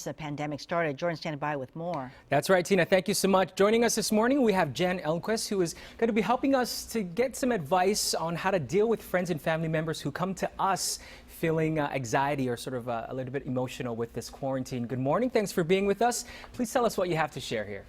the pandemic started. Jordan standing by with more. That's right, Tina. Thank you so much. Joining us this morning, we have Jen Elmquist, who is going to be helping us to get some advice on how to deal with friends and family members who come to us feeling anxiety or sort of a little bit emotional with this quarantine. Good morning. Thanks for being with us. Please tell us what you have to share here.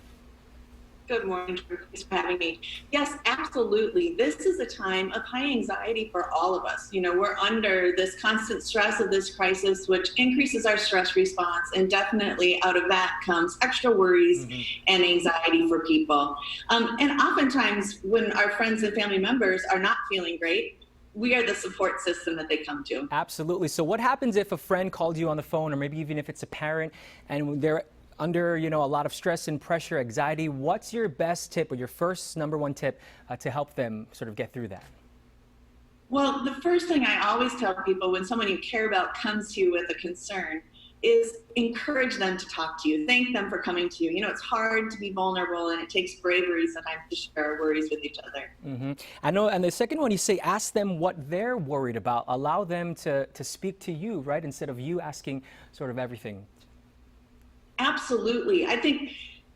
Good morning. Thanks for having me. Yes, absolutely. This is a time of high anxiety for all of us. You know, we're under this constant stress of this crisis, which increases our stress response. And definitely out of that comes extra worries and anxiety for people. And oftentimes when our friends and family members are not feeling great, we are the support system that they come to. Absolutely. So what happens if a friend called you on the phone, or maybe even if it's a parent, and they're under, a lot of stress and pressure, anxiety? What's your best tip or your first number one tip to help them sort of get through that? Well, the first thing I always tell people when someone you care about comes to you with a concern is encourage them to talk to you. Thank them for coming to you. You know, it's hard to be vulnerable and it takes bravery sometimes to share our worries with each other. I know. And the second one, you say ask them what they're worried about. Allow them to speak to you, right? Instead of you asking sort of everything. Absolutely. I think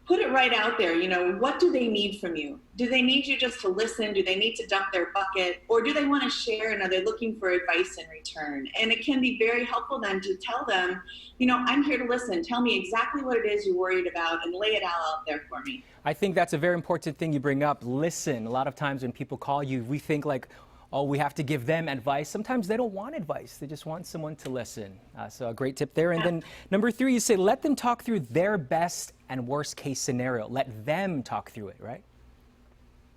put it right out there. You know, what do they need from you? Do they need you just to listen? Do they need to dump their bucket? Or do they want to share and are they looking for advice in return? And it can be very helpful then to tell them, you know, I'm here to listen. Tell me exactly what it is you're worried about and lay it all out there for me. I think that's a very important thing you bring up. Listen. A lot of times when people call you, we think like, oh, we have to give them advice. Sometimes they don't want advice. They just want someone to listen. So a great tip there. And then number 3, you say, let them talk through their best and worst case scenario. Let them talk through it, right?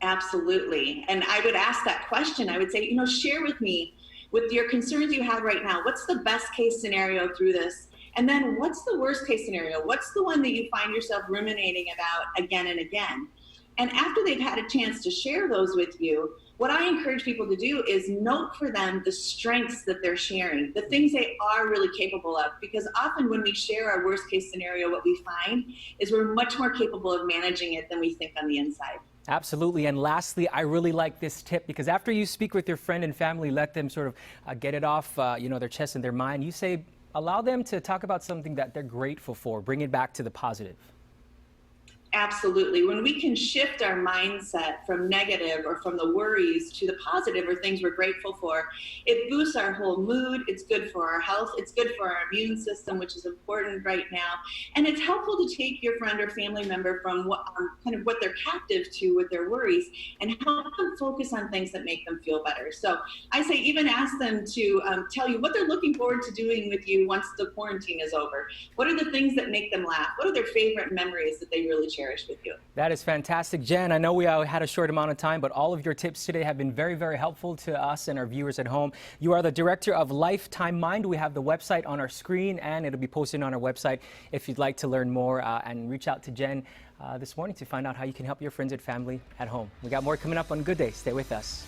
Absolutely. And I would ask that question. I would say, you know, share with me with your concerns you have right now. What's the best case scenario through this? And then what's the worst case scenario? What's the one that you find yourself ruminating about again and again? And after they've had a chance to share those with you, what I encourage people to do is note for them the strengths that they're sharing, the things they are really capable of. Because often when we share our worst case scenario, what we find is we're much more capable of managing it than we think on the inside. Absolutely. And lastly, I really like this tip because after you speak with your friend and family, let them sort of get it off, their chest and their mind. You say, allow them to talk about something that they're grateful for. Bring it back to the positive. Absolutely. When we can shift our mindset from negative or from the worries to the positive or things we're grateful for, it boosts our whole mood. It's good for our health. It's good for our immune system, which is important right now. And it's helpful to take your friend or family member from what they're captive to with their worries and help them focus on things that make them feel better. So I say even ask them to tell you what they're looking forward to doing with you once the quarantine is over. What are the things that make them laugh? What are their favorite memories that they really cherish with you? That is fantastic. Jen, I know we had a short amount of time, but all of your tips today have been very, very helpful to us and our viewers at home. You are the director of Lifetime Mind. We have the website on our screen and it'll be posted on our website if you'd like to learn more and reach out to Jen this morning to find out how you can help your friends and family at home. We got more coming up on Good Day. Stay with us.